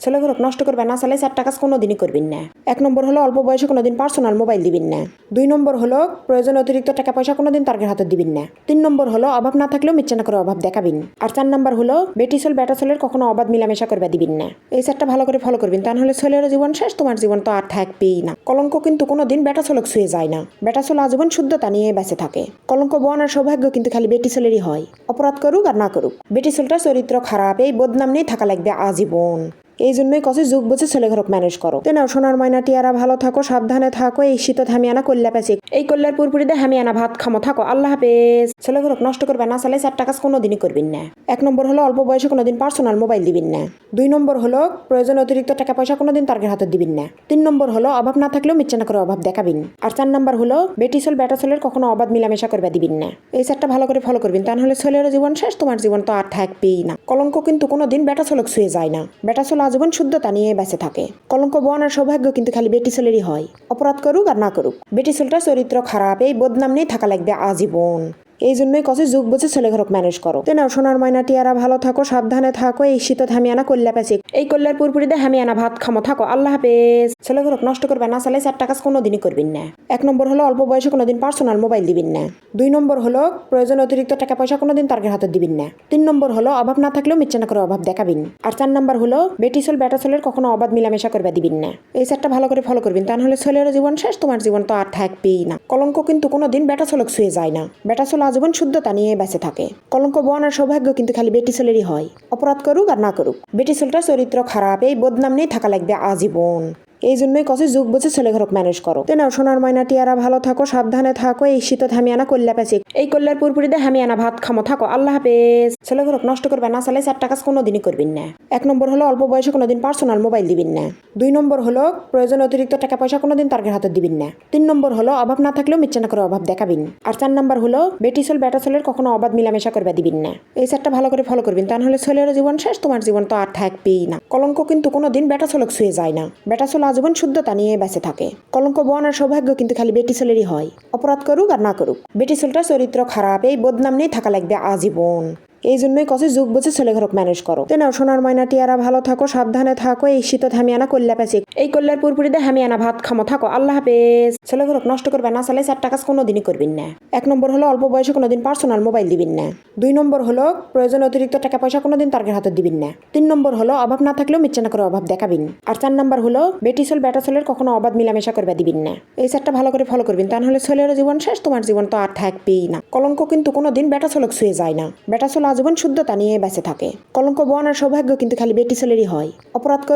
ছেলেঘরক নষ্ট করবে না চালে 4টা কাজ কোনোদিনই করবেন না। 1 নম্বর হলো অল্প বয়সে কোনোদিন পার্সোনাল মোবাইল দিবেন না। 2 নম্বর হলো প্রয়োজন অতিরিক্ত টাকা পয়সা কোনোদিন তার হাতে দিবেন না। 3 নম্বর হলো অভাব না থাকলেও মিথ্যা না করে অভাব দেখাবেন। আর 4 নম্বর হলো বেটিসল ব্যাটাসলের কখনো অবাধ মিলামেশা করবে দিবেন না। এই 4টা ভালো করে ফলো করবেন, তা নাহলে ছেলের জীবন শেষ, তোমার জীবন তো আর থাকবেই না। কলঙ্ক কিন্তু কোনোদিন ব্যাটাসলক ছুঁয়ে যায় না। ব্যাটাসল আজীবন শুদ্ধতা নিয়ে বেঁচে থাকে। কলঙ্ক বনার সৌভাগ্য কিন্তু খালি বেটিসলেরই হয়। অপরাধ করুক আর না করুক, বেটিসলটার চরিত্র খারাপ, এই বদনাম নিয়ে থাকা লাগবে আজীবন। এই জন্যই কছে যুগ বুঝে ছেলেঘরক ম্যানেজ করো। তো নাও সোনার ময়না টিয়ারা, ভালো থাকো, সাবধানে থাকো। এই শীত হামিয়ানা কল্যা পেছে, এই কল্যার পুরপুরিতে হামিয়ানা ভাত খামো থাকো। আল্লাহ হাফেজ। ছেলেঘরক নষ্ট করবে না চালে 4টা কাজ কোনোদিনই করবেন না। 1 নম্বর হলো অল্প বয়সে কোনোদিন পার্সোনাল মোবাইল দিবেন না। 2 নম্বর হলো প্রয়োজন অতিরিক্ত টাকা পয়সা কোনোদিন তার হাতে দিবেন না। 3 নম্বর হলো অভাব না থাকলেও মিথ্যা না করে অভাব দেখাবেন। আর 4 নম্বর হলো বেটিসল ব্যাটাসলের কখনো অবাধ মিলামেশা করবে দিবেন না। এই 4টা ভালো করে ফলো করবেন, তা নাহলে ছেলের জীবন শেষ, তোমার জীবন তো আর থাকবেই না। কলঙ্ক কিন্তু কোনোদিন ব্যাটাসলক ছুঁয়ে যায় না। ব্যাটাসল আজীবন শুদ্ধতা নিয়ে বেঁচে থাকে। কলঙ্ক বনার সৌভাগ্য কিন্তু খালি বেটিসলেরই হয়। অপরাধ করুক আর না করুক, বেটিসলটার চরিত্র খারাপ, এই বদনাম নিয়ে থাকা লাগবে আজীবন। এই জন্যই কছে যুগ বুঝে ছেলেঘরক ম্যানেজ করো। তো নাও সোনার ময়না টিয়ারা, ভালো থাকো, সাবধানে থাকো। এই শীত হামিয়ানা কল্যা পেছে, এই কল্যার পুরপুরিতে হামিয়ানা ভাত খামো থাকো। আল্লাহ হাফেজ। ছেলেঘরক নষ্ট করবে না চালে 4টা কাজ কোনোদিনই করবেন না। 1 নম্বর হলো অল্প বয়সে কোনোদিন পার্সোনাল মোবাইল দিবেন না। 2 নম্বর হলো প্রয়োজন অতিরিক্ত টাকা পয়সা কোনোদিন তার হাতে দিবেন না। 3 নম্বর হলো অভাব না থাকলেও মিথ্যা না করে অভাব দেখাবেন। আর 4 নম্বর হলো বেটিসল ব্যাটাসলের কখনো অবাধ মিলামেশা করবে দিবেন না। এই 4টা ভালো করে ফলো করবেন, তা নাহলে ছেলের জীবন শেষ, তোমার জীবন তো আর থাকবেই না। কলঙ্ক কিন্তু কোনোদিন ব্যাটাসলক ছুঁয়ে যায় না। ব্যাটাসল আজীবন শুদ্ধতা নিয়ে বেঁচে থাকে। কলঙ্ক বনার সৌভাগ্য কিন্তু খালি বেটিসলেরই হয়। অপরাধ করুক আর না করুক, বেটিসলটার চরিত্র খারাপ, এই বদনাম নিয়ে থাকা লাগবে আজীবন। এই জন্যই কছে যুগ বুঝে ছেলেঘরক ম্যানেজ করো। তো নাও সোনার ময়না টিয়ারা, ভালো থাকো, সাবধানে থাকো। এই শীত হামিয়ানা কল্যা পেছে, এই কল্যার পুরপুরিতে হামিয়ানা ভাত খামো থাকো। আল্লাহ হাফেজ। ছেলেঘরক নষ্ট করবে না চালে 4টা কাজ কোনোদিনই করবেন না। 1 নম্বর হলো অল্প বয়সে কোনোদিন পার্সোনাল মোবাইল দিবেন না। 2 নম্বর হলো প্রয়োজন অতিরিক্ত টাকা পয়সা কোনোদিন তার হাতে দিবেন না। 3 নম্বর হলো অভাব না থাকলেও মিথ্যা না করে অভাব দেখাবেন। আর 4 নম্বর হলো বেটিসল ব্যাটাসলের কখনো অবাধ মিলামেশা করবে দিবেন না। এই 4টা ভালো করে ফলো করবেন, তা নাহলে ছেলের জীবন শেষ, তোমার জীবন তো আর থাকবেই না। কলঙ্ক কিন্তু কোনোদিন ব্যাটাসলক ছুঁয়ে যায় না। ব্যাটাসল আজীবন শুদ্ধতা নিয়ে বেঁচে থাকে। কলঙ্ক বনার সৌভাগ্য কিন্তু খালি বেটিসলেরই হয়। অপরাধ করুক আর না করুক, বেটিসলটার চরিত্র খারাপ, এই বদনাম নিয়ে থাকা লাগবে আজীবন। এই জন্যই কছে যুগ বুঝে ছেলেঘরক ম্যানেজ করো। তো নাও সোনার ময়না টিয়ারা, ভালো থাকো, সাবধানে থাকো। এই শীত হামিয়ানা কল্যা পেছে, এই কল্যার পুরপুরিতে হামিয়ানা ভাত খামো থাকো। আল্লাহ হাফেজ। ছেলেঘরক নষ্ট করবে না চালে 4টা কাজ কোনোদিনই করবেন না। 1 নম্বর হলো অল্প বয়সে কোনোদিন পার্সোনাল মোবাইল দিবেন না। 2 নম্বর হলো প্রয়োজন অতিরিক্ত টাকা পয়সা কোনোদিন তার হাতে দিবেন না। 3 নম্বর হলো অভাব না থাকলেও মিথ্যা না করে অভাব দেখাবেন। আর 4 নম্বর হলো বেটিসল ব্যাটাসলের কখনো অবাধ মিলামেশা করবে দিবেন না। এই 4টা ভালো করে ফলো করবেন, তা নাহলে ছেলের জীবন শেষ, তোমার জীবন তো আর থাকবেই না। কলঙ্ক কিন্তু কোনোদিন ব্যাটাসলক ছুঁয়ে যায় না। ব্যাটাসল আজীবন শুদ্ধতা নিয়ে বেঁচে থাকে। কলঙ্ক বনার সৌভাগ্য কিন্তু খালি বেটিসলেরই হয়। অপরাধ